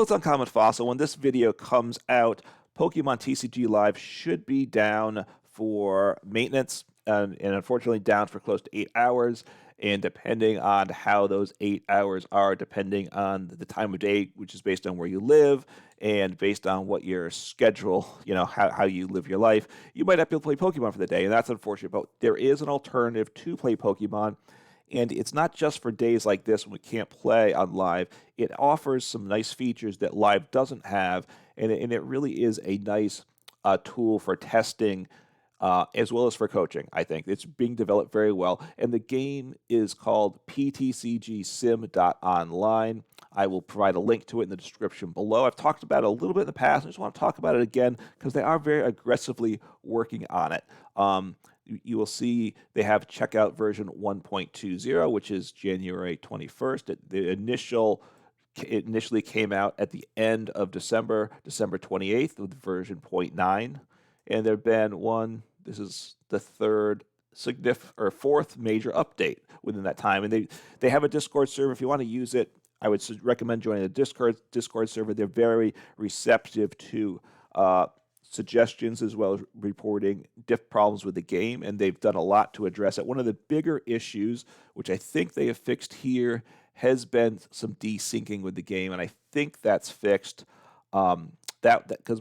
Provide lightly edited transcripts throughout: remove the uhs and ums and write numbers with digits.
Most Uncommon Fossil, when this video comes out, Pokemon TCG Live should be down for maintenance, and unfortunately down for close to 8 hours. And depending on how those 8 hours are, depending on the time of day, which is based on where you live and based on what your schedule, how you live your life, you might not be able to play Pokemon for the day, and that's unfortunate. But there is an alternative to play Pokemon. And it's not just for days like this when we can't play on Live. It offers some nice features that Live doesn't have, and it really is a nice tool for testing as well as for coaching, I think. It's being developed very well. And the game is called PTCG-Sim online. I will provide a link to it in the description below. I've talked about it a little bit in the past. I just want to talk about it again because they are very aggressively working on it. You will see they have checkout version 1.20, which is January 21st. It initially came out at the end of December 28th, with version 0.9. And there have been this is the fourth major update within that time. And they have a Discord server. If you want to use it, I would recommend joining the Discord server. They're very receptive to suggestions as well as reporting problems with the game, and they've done a lot to address it. One of the bigger issues, which I think they have fixed here, has been some desyncing with the game, and I think that's fixed. Because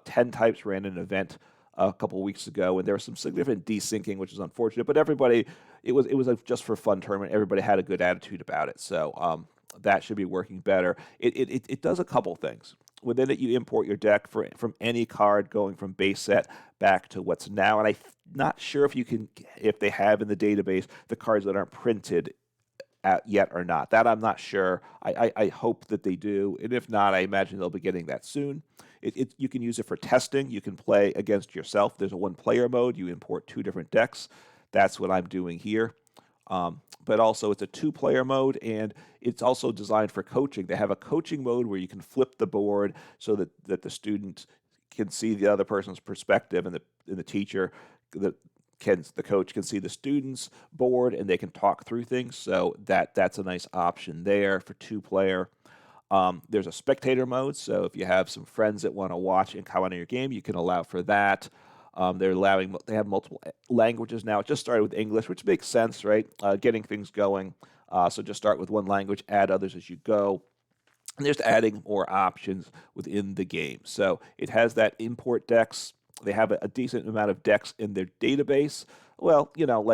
10 Types ran an event a couple of weeks ago, and there was some significant desyncing, which is unfortunate. But it was a just for fun tournament. Everybody had a good attitude about it, so that should be working better. It does a couple things. Within it, you import your deck from any card going from base set back to what's now. And I'm not sure if they have in the database the cards that aren't printed yet or not. That I'm not sure. I hope that they do. And if not, I imagine they'll be getting that soon. You can use it for testing. You can play against yourself. There's a one-player mode. You import 2 different decks. That's what I'm doing here. But also it's a 2-player mode, and it's also designed for coaching. They have a coaching mode where you can flip the board so that the student can see the other person's perspective, and the teacher, the coach can see the student's board, and they can talk through things. So that's a nice option there for 2-player. There's a spectator mode, so if you have some friends that want to watch and comment on your game, you can allow for that. They have multiple languages now. It just started with English, which makes sense, right? Getting things going. So just start with one language, add others as you go. And just adding more options within the game. So it has that import decks. They have a decent amount of decks in their database. Well,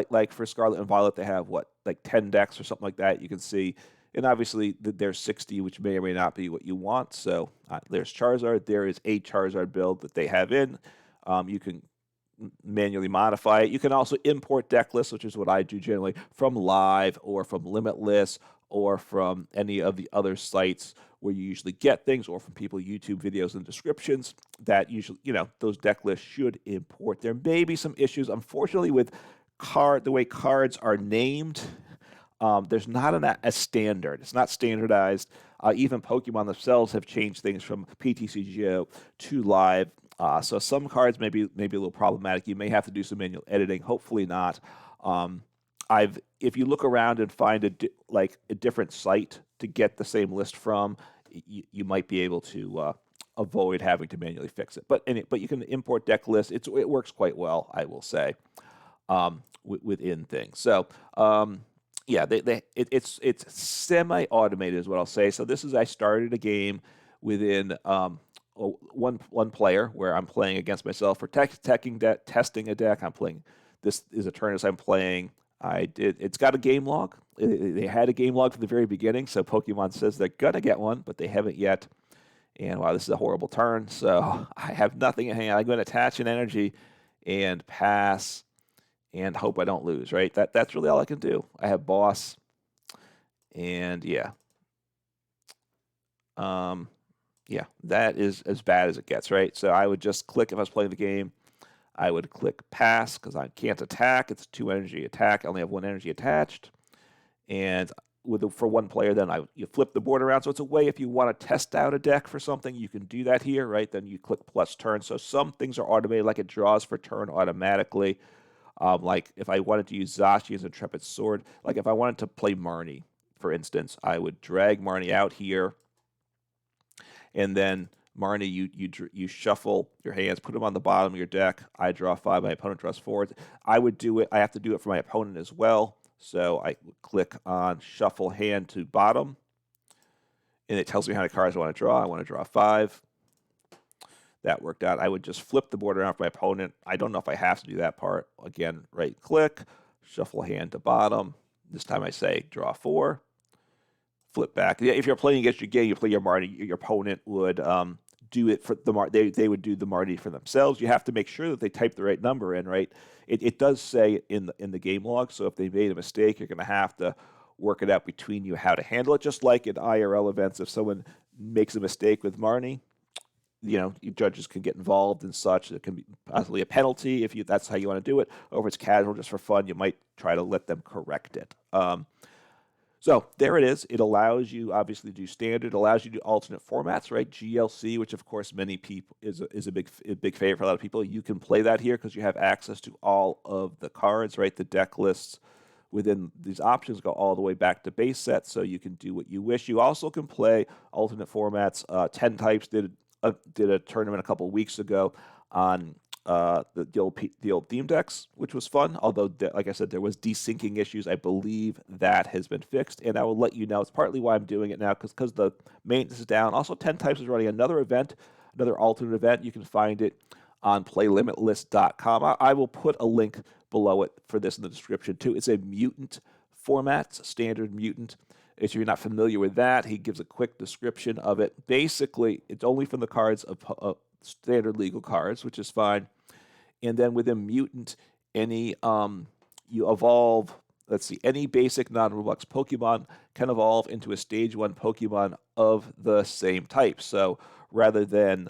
like for Scarlet and Violet, they have like 10 decks or something like that. You can see. And obviously, there's 60, which may or may not be what you want. So there's Charizard. There is a Charizard build that they have in. You can manually modify it. You can also import deck lists, which is what I do generally, from Live or from Limitless or from any of the other sites where you usually get things, or from people YouTube videos and descriptions that usually, those deck lists should import. There may be some issues, unfortunately, with the way cards are named. There's not a standard. It's not standardized. Even Pokemon themselves have changed things from PTCG to Live. So some cards may be a little problematic. You may have to do some manual editing. Hopefully not. If you look around and find a different site to get the same list from, you might be able to avoid having to manually fix it. But you can import deck lists. It works quite well, I will say, within things. So yeah, it's semi-automated is what I'll say. So I started a game within one player where I'm playing against myself for testing a deck. I'm playing. This is a turn as I'm playing. It's got a game log. They had a game log from the very beginning, so Pokemon says they're gonna get one, but they haven't yet. And wow, this is a horrible turn. So I have nothing in hand. I'm going to attach an energy and pass and hope I don't lose. Right? That's really all I can do. I have boss, and yeah. Yeah, that is as bad as it gets, right? So I would just click, if I was playing the game, I would click pass because I can't attack. It's a 2 energy attack. I only have 1 energy attached. And for one player, then you flip the board around. So it's a way, if you want to test out a deck for something, you can do that here, right? Then you click plus turn. So some things are automated, like it draws for turn automatically. Like if I wanted to use Zacian as Intrepid Sword, like if I wanted to play Marnie, for instance, I would drag Marnie out here. and then Marnie, you shuffle your hands, put them on the bottom of your deck. I draw 5, my opponent draws 4. I would do it. I have to do it for my opponent as well. So I click on shuffle hand to bottom, and it tells me how many cards I want to draw. I want to draw 5. That worked out. I would just flip the board around for my opponent. I don't know if I have to do that part. Again, right click, shuffle hand to bottom. This time I say draw 4. Flip back. Yeah, if you're playing against your game, you play your Marty. Your opponent would do it for the they would do the Marty for themselves. You have to make sure that they type the right number in, right? It does say in the game log. So if they made a mistake, you're going to have to work it out between you how to handle it. Just like in IRL events, if someone makes a mistake with Marnie, judges can get involved and such. There can be possibly a penalty if that's how you want to do it. Or if it's casual, just for fun, you might try to let them correct it. So there it is. It allows you, obviously, to do standard. It allows you to do alternate formats, right? GLC, which of course many people is a big favorite for a lot of people. You can play that here because you have access to all of the cards, right? The deck lists within these options go all the way back to base set, so you can do what you wish. You also can play alternate formats. 10 Types did a tournament a couple of weeks ago on the old theme decks, which was fun. Although, like I said, there was desyncing issues. I believe that has been fixed, and I will let you know. It's partly why I'm doing it now, because the maintenance is down. Also, 10 Types is running another event, another alternate event. You can find it on playlimitless.com. I will put a link below it for this in the description too. It's a mutant format, standard mutant. If you're not familiar with that, he gives a quick description of it. Basically, it's only from the cards of standard legal cards, which is fine. And then within mutant, any you evolve. Let's see, any basic non-Roblox Pokemon can evolve into a stage 1 Pokemon of the same type. So rather than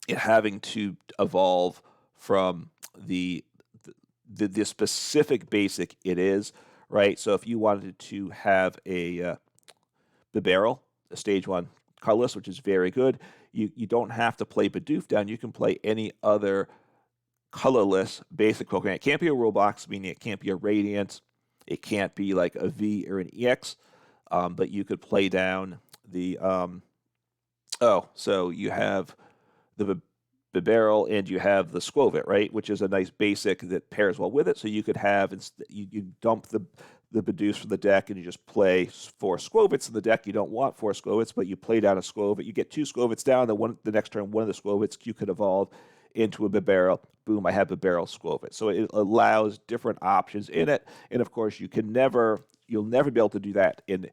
it having to evolve from the specific basic it is, right? So if you wanted to have a Bibarel, a stage 1 colorless, which is very good, you don't have to play Bidoof down. You can play any other colorless basic Pokemon. It can't be a Roblox, meaning it can't be a Radiant. It can't be like a V or an EX, but you could play down the... so you have the Bibarel and you have the Squovit, right? Which is a nice basic that pairs well with it. So you could have, you dump the Bidoof from the deck and you just play 4 Squovits in the deck. You don't want 4 Squovits, but you play down a Squovit. You get 2 Squovits down, then the next turn, one of the Squovits you could evolve into a Bibarel. Boom, I have Bibarel Squovit. So it allows different options in it. And of course, you'll never be able to do that in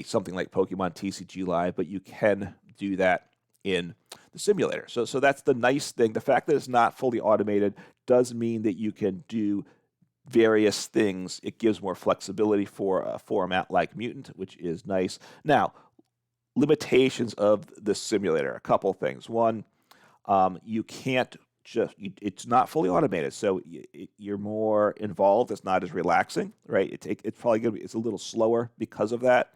something like Pokemon TCG Live, but you can do that in the simulator. So that's the nice thing. The fact that it's not fully automated does mean that you can do various things. It gives more flexibility for a format like Mutant, which is nice. Now, limitations of the simulator. A couple things. One, you can't it's not fully automated, so you're more involved. It's not as relaxing, right? It's probably going to be, it's a little slower because of that.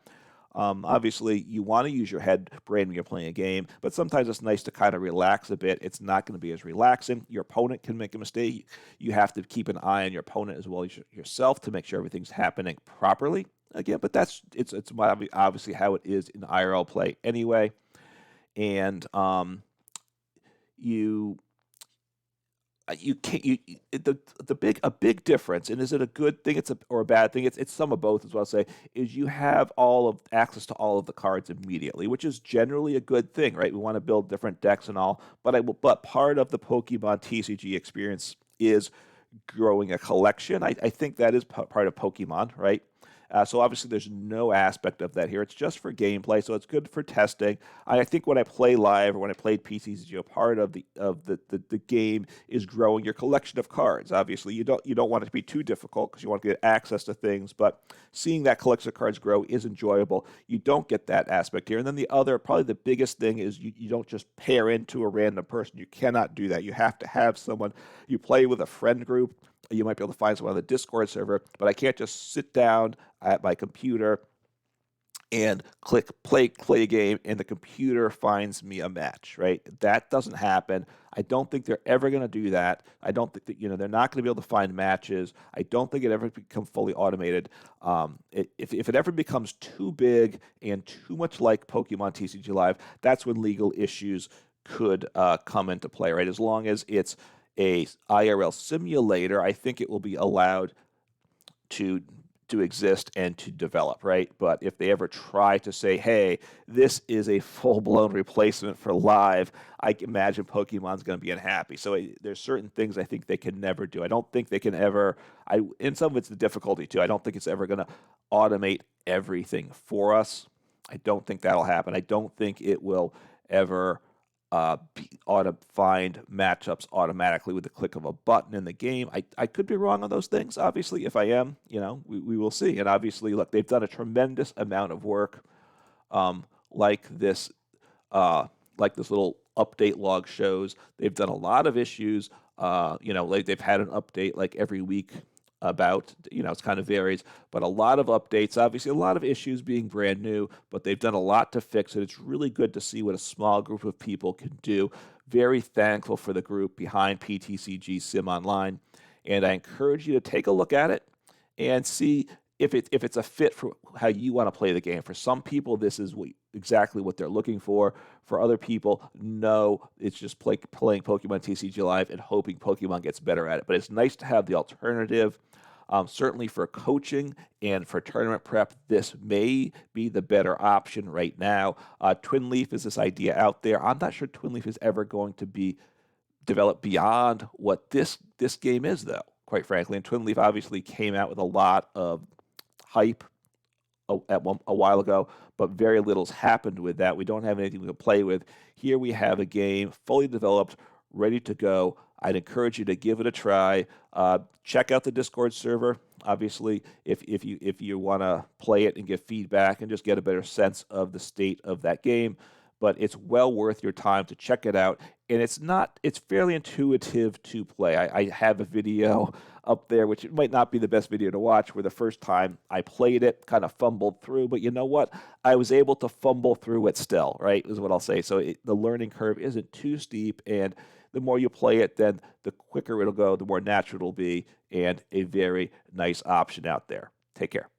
Obviously, you want to use your head brain when you're playing a game, but sometimes it's nice to kind of relax a bit. It's not going to be as relaxing. Your opponent can make a mistake. You have to keep an eye on your opponent as well as yourself to make sure everything's happening properly. Again, but it's obviously how it is in IRL play anyway. And a big difference, and is it a good thing or a bad thing? It's some of both, as well. Say is you have access to all of the cards immediately, which is generally a good thing, right? We want to build different decks and all, but part of the Pokemon TCG experience is growing a collection. I think that is part of Pokemon, right? So obviously there's no aspect of that here. It's just for gameplay, so it's good for testing. I think when I play live or when I played PTCG, part of the game is growing your collection of cards. Obviously, you don't want it to be too difficult because you want to get access to things, but seeing that collection of cards grow is enjoyable. You don't get that aspect here. And then probably the biggest thing is you don't just pair into a random person. You cannot do that. You have to have someone. You play with a friend group. You might be able to find someone on the Discord server, but I can't just sit down at my computer and click play game, and the computer finds me a match, right? That doesn't happen. I don't think they're ever going to do that. I don't think that, they're not going to be able to find matches. I don't think it ever become fully automated. If it ever becomes too big and too much like Pokemon TCG Live, that's when legal issues could come into play, right? As long as it's a IRL simulator, I think it will be allowed to exist and to develop, right? But if they ever try to say, hey, this is a full-blown replacement for live, I can imagine Pokemon's going to be unhappy. So there's certain things I think they can never do. I don't think they can ever, in some of it's the difficulty too, I don't think it's ever going to automate everything for us. I don't think that'll happen. I don't think it will ever find matchups automatically with the click of a button in the game. I could be wrong on those things. Obviously, if I am, we will see. And obviously, look, they've done a tremendous amount of work, um, like this, like this little update log shows. They've done a lot of issues. Like they've had an update like every week about, it's kind of varies, but a lot of updates, obviously a lot of issues being brand new, but they've done a lot to fix it. It's really good to see what a small group of people can do. Very thankful for the group behind PTCG-Sim Online, and I encourage you to take a look at it and see if it's a fit for how you want to play the game. For some people, this is exactly what they're looking for. For other people, no, it's just playing Pokemon TCG Live and hoping Pokemon gets better at it. But it's nice to have the alternative. Certainly for coaching and for tournament prep, this may be the better option right now. Twin Leaf is this idea out there. I'm not sure Twin Leaf is ever going to be developed beyond what this game is, though, quite frankly. And Twin Leaf obviously came out with a lot of hype a while ago, but very little's happened with that. We don't have anything to play with. Here we have a game fully developed, ready to go. I'd encourage you to give it a try. Check out the Discord server. Obviously, if you want to play it and get feedback and just get a better sense of the state of that game, but it's well worth your time to check it out. And it's fairly intuitive to play. I have a video up there, which might not be the best video to watch, where the first time I played it, kind of fumbled through, but you know what? I was able to fumble through it still, right, is what I'll say. So the learning curve isn't too steep, and the more you play it, then the quicker it'll go, the more natural it'll be, and a very nice option out there. Take care.